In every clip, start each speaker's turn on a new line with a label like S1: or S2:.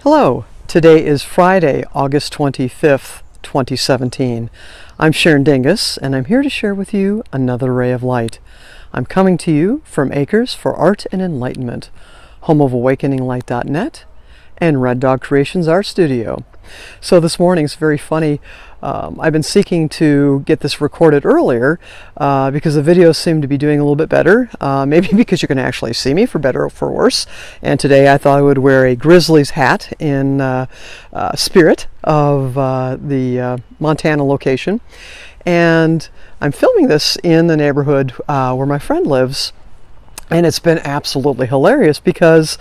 S1: Hello, today is Friday, August 25th, 2017. I'm Sharon Dingus, and I'm here to share with you another ray of light. I'm coming to you from Acres for Art and Enlightenment, home of AwakeningLight.net and Red Dog Creations Art Studio. So this morning's very funny. I've been seeking to get this recorded earlier because the videos seem to be doing a little bit better, maybe because you can actually see me for better or for worse. And today I thought I would wear a Grizzlies hat in spirit of the Montana location. And I'm filming this in the neighborhood where my friend lives. And it's been absolutely hilarious because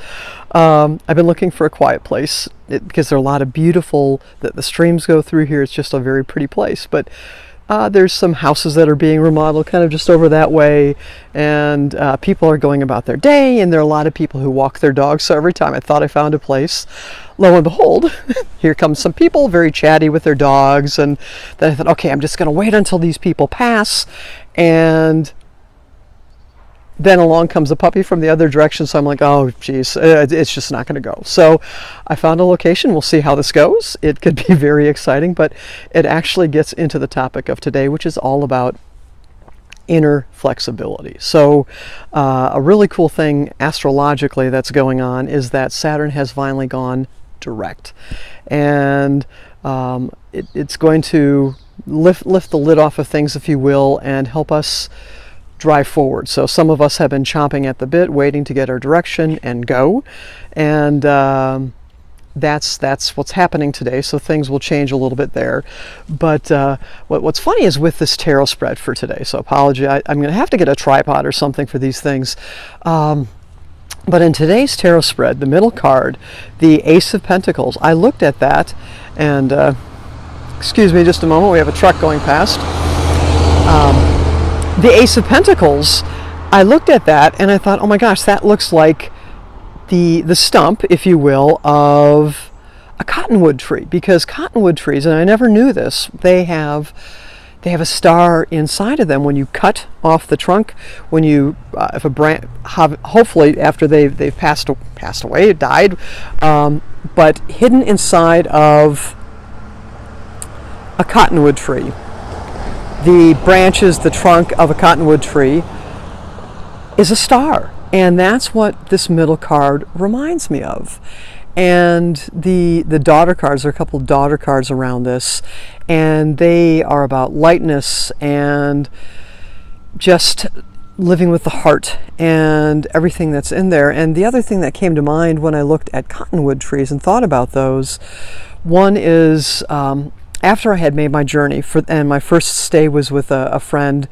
S1: I've been looking for a quiet place because there are a lot of beautiful, the streams go through here. It's just a very pretty place. But there's some houses that are being remodeled kind of just over that way. And people are going about their day. And there are a lot of people who walk their dogs. So every time I thought I found a place, lo and behold, here comes some people very chatty with their dogs. And then I thought, okay, I'm just going to wait until these people pass. And then along comes a puppy from the other direction, so I'm like, oh, geez, it's just not going to go. So I found a location. We'll see how this goes. It could be very exciting, but it actually gets into the topic of today, which is all about inner flexibility. So a really cool thing astrologically that's going on is that Saturn has finally gone direct. And it's going to lift the lid off of things, if you will, and help us drive forward. So some of us have been chomping at the bit, waiting to get our direction and go. And that's what's happening today. So things will change a little bit there. But what's funny is with this tarot spread for today, so apology, I'm going to have to get a tripod or something for these things. But in today's tarot spread, the middle card, the Ace of Pentacles, I looked at that and excuse me just a moment, we have a truck going past. The Ace of Pentacles, I looked at that and I thought, oh my gosh, that looks like the stump, if you will, of a cottonwood tree. Because cottonwood trees, and I never knew this, they have a star inside of them. When you cut off the trunk, when you if a branch, hopefully after they've passed away, died, but hidden inside of a cottonwood tree, the branches, the trunk of a cottonwood tree is a star. And that's what this middle card reminds me of. And the daughter cards, there are a couple of daughter cards around this, and they are about lightness and just living with the heart and everything that's in there. And the other thing that came to mind when I looked at cottonwood trees and thought about those, one is after I had made my journey, and my first stay was with a friend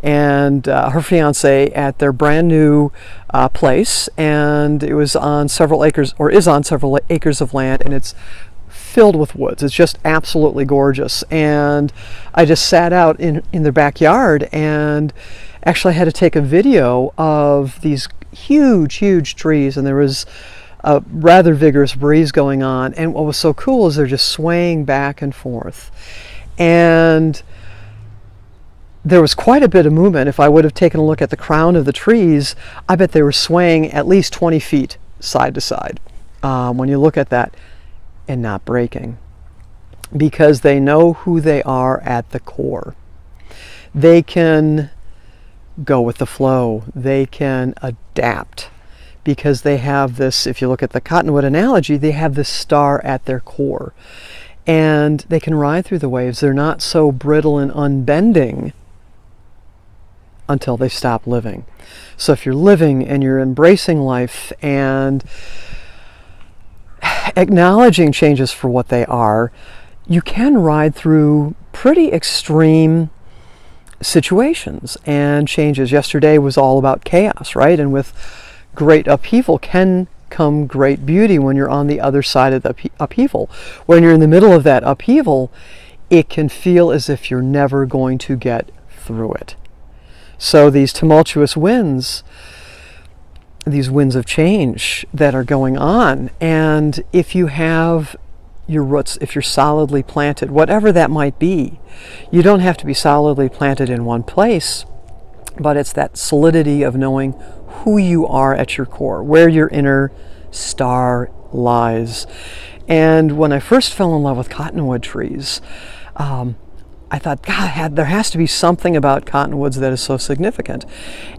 S1: and her fiance at their brand new place, and it was on several acres, or is on several acres of land, and it's filled with woods. It's just absolutely gorgeous. And I just sat out in their backyard and actually had to take a video of these huge trees, and there was a rather vigorous breeze going on. And what was so cool is they're just swaying back and forth. And there was quite a bit of movement. If I would have taken a look at the crown of the trees, I bet they were swaying at least 20 feet side to side when you look at that, and not breaking. Because they know who they are at the core. They can go with the flow. They can adapt. Because they have this, if you look at the cottonwood analogy, they have this star at their core. And they can ride through the waves. They're not so brittle and unbending until they stop living. So if you're living and you're embracing life and acknowledging changes for what they are, you can ride through pretty extreme situations and changes. Yesterday was all about chaos, right? And with great upheaval can come great beauty when you're on the other side of the upheaval. When you're in the middle of that upheaval, it can feel as if you're never going to get through it. So these tumultuous winds, these winds of change that are going on, and if you have your roots, if you're solidly planted, whatever that might be, you don't have to be solidly planted in one place, but it's that solidity of knowing who you are at your core, where your inner star lies. And when I first fell in love with cottonwood trees, I thought, God, there has to be something about cottonwoods that is so significant.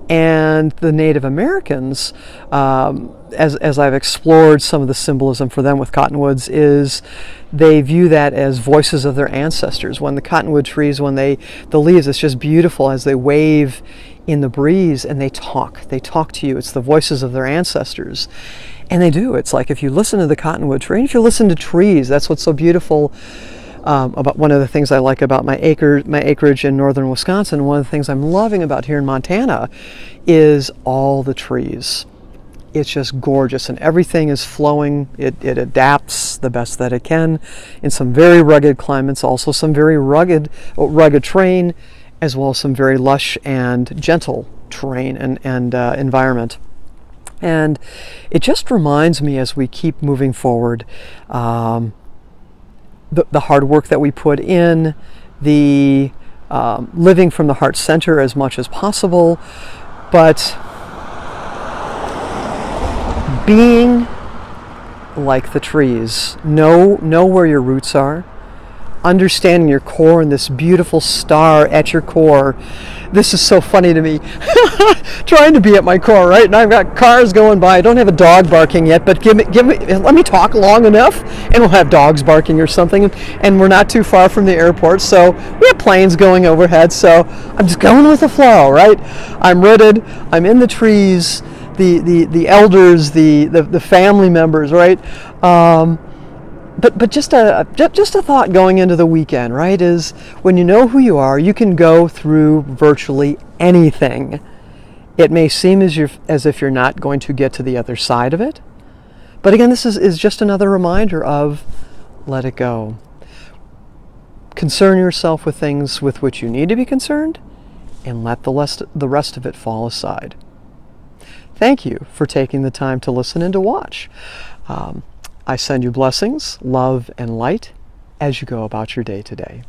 S1: And the Native Americans, as I've explored some of the symbolism for them with cottonwoods, is they view that as voices of their ancestors. When the cottonwood trees, the leaves, it's just beautiful as they wave in the breeze and they talk to you. It's the voices of their ancestors. And they do. It's like if you listen to the cottonwood tree, if you listen to trees, that's what's so beautiful about one of the things I like about my acreage in northern Wisconsin. One of the things I'm loving about here in Montana is all the trees. It's just gorgeous, and everything is flowing. It adapts the best that it can in some very rugged climates, also some very rugged terrain, as well as some very lush and gentle terrain and environment. And it just reminds me, as we keep moving forward, the hard work that we put in, the living from the heart center as much as possible, but being like the trees. Know where your roots are. Understanding your core and this beautiful star at your core. This is so funny to me. Trying to be at my core, right? And I've got cars going by. I don't have a dog barking yet, but let me talk long enough and we'll have dogs barking or something. And we're not too far from the airport, so we have planes going overhead, so I'm just going with the flow, right? I'm rooted, I'm in the trees, the elders, the family members, right? But just a thought going into the weekend, right, is when you know who you are, you can go through virtually anything. It may seem as if you're not going to get to the other side of it. But again, this is just another reminder of let it go. Concern yourself with things with which you need to be concerned, and let the rest of it fall aside. Thank you for taking the time to listen and to watch. I send you blessings, love, and light as you go about your day today.